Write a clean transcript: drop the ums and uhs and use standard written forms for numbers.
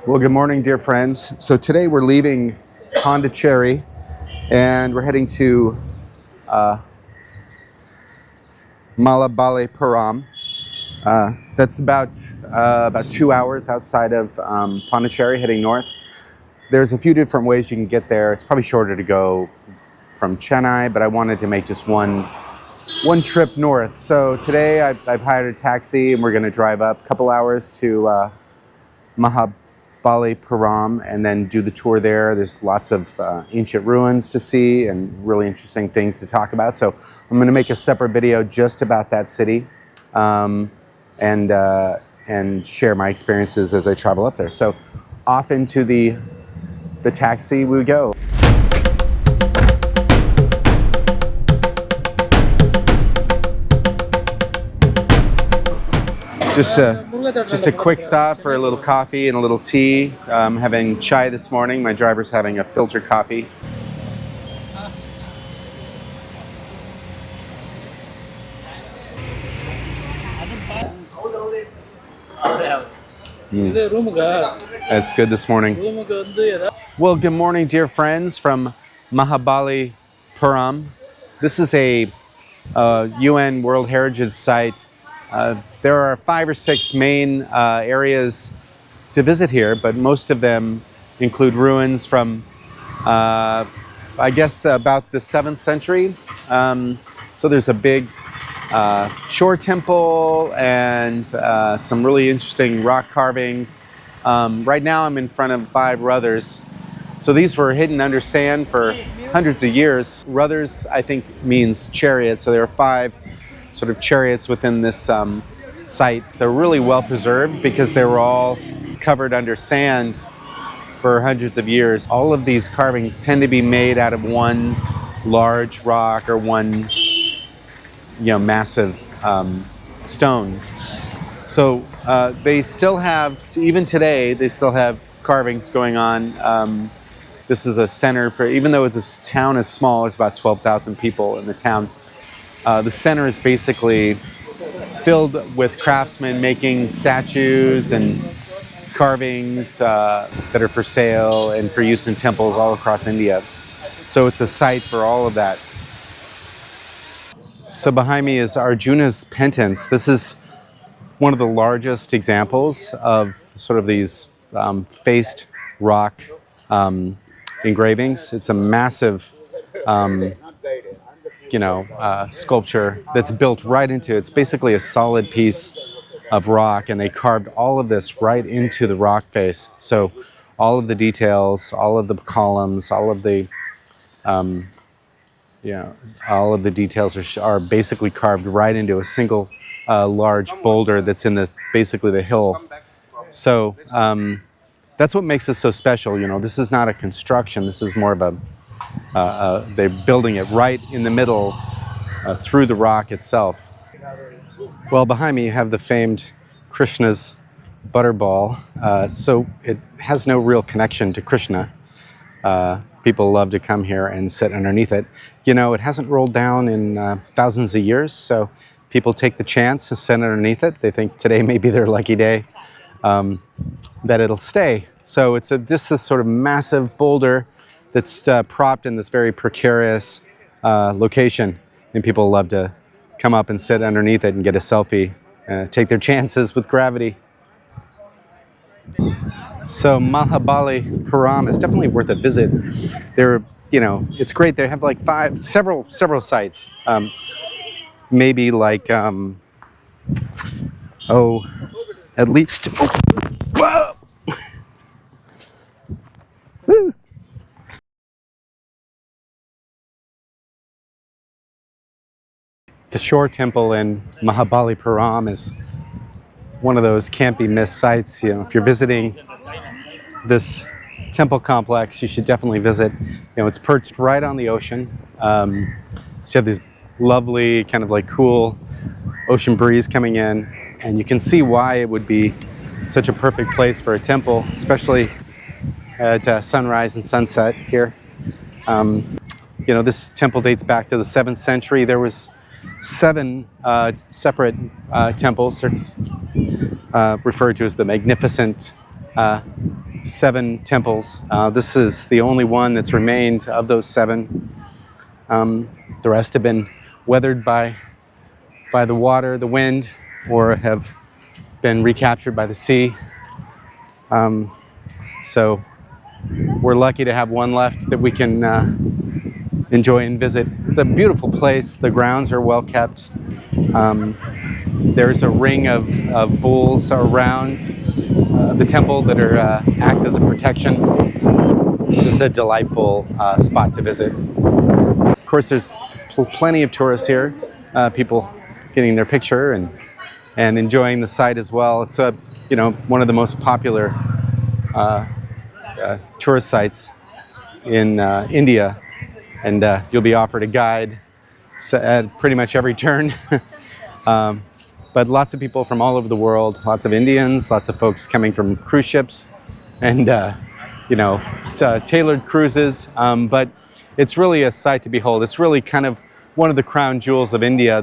Well, good morning, dear friends. So today we're leaving Pondicherry and we're heading to Mahabalipuram. That's about 2 hours outside of Pondicherry, heading north. There's a few different ways you can get there. It's probably shorter to go from Chennai, but I wanted to make just one trip north. So today I've hired a taxi and we're going to drive up a couple hours to Mahabalipuram and then do the tour there. There's lots of ancient ruins to see and really interesting things to talk about. So I'm going to make a separate video just about that city and share my experiences as I travel up there. So off into the taxi we go. Just a quick stop for a little coffee and a little tea. I'm having chai this morning. My driver's having a filter coffee. That's good this morning. Well, good morning, dear friends from Mahabalipuram. This is a UN World Heritage Site. There are 5 or 6 main areas to visit here, but most of them include ruins from, I guess, about the 7th century. So there's a big shore temple and some really interesting rock carvings. Right now I'm in front of 5 Rathas. So these were hidden under sand for hundreds of years. Rathas, I think, means chariot. So there are 5 sort of chariots within this site. They're really well preserved because they were all covered under sand for hundreds of years. All of these carvings tend to be made out of one large rock or one massive stone. So they still have, even today, they still have carvings going on. This is a center for, even though this town is small, it's about 12,000 people in the town. The center is basically filled with craftsmen making statues and carvings that are for sale and for use in temples all across India. So it's a site for all of that. So behind me is Arjuna's penance. This is one of the largest examples of sort of these faced rock engravings. It's a massive sculpture that's built right into, it's basically a solid piece of rock, and they carved all of this right into the rock face. So all of the details, all of the columns, all of the details are basically carved right into a single large boulder that's in basically the hill. So that's what makes this so special. This is not a construction. This is more of a they're building it right in the middle through the rock itself. Well, behind me you have the famed Krishna's butterball. So it has no real connection to Krishna. People love to come here and sit underneath it. It hasn't rolled down in thousands of years, so people take the chance to sit underneath it. They think today may be their lucky day, that it'll stay. So it's just this sort of massive boulder that's propped in this very precarious location, and people love to come up and sit underneath it and get a selfie, take their chances with gravity. So Mahabalipuram is definitely worth a visit. It's great. They have like several sites. Maybe like at least. Whoa! Woo! The shore temple in Mahabalipuram is one of those can't be missed sites. If you're visiting this temple complex, you should definitely visit. It's perched right on the ocean. So you have this lovely kind of like cool ocean breeze coming in, and you can see why it would be such a perfect place for a temple, especially at sunrise and sunset here. This temple dates back to the 7th century. There was 7 separate temples referred to as the Magnificent 7 temples. This is the only one that's remained of those 7. The rest have been weathered by the water, the wind, or have been recaptured by the sea. So we're lucky to have one left that we can enjoy and visit. It's a beautiful place. The grounds are well kept. There's a ring of bulls around the temple that act as a protection. It's just a delightful spot to visit. Of course, there's plenty of tourists here, people getting their picture and enjoying the site as well. It's one of the most popular tourist sites in India, and you'll be offered a guide at pretty much every turn. But lots of people from all over the world, lots of Indians, lots of folks coming from cruise ships, and tailored cruises. But it's really a sight to behold. It's really kind of one of the crown jewels of India.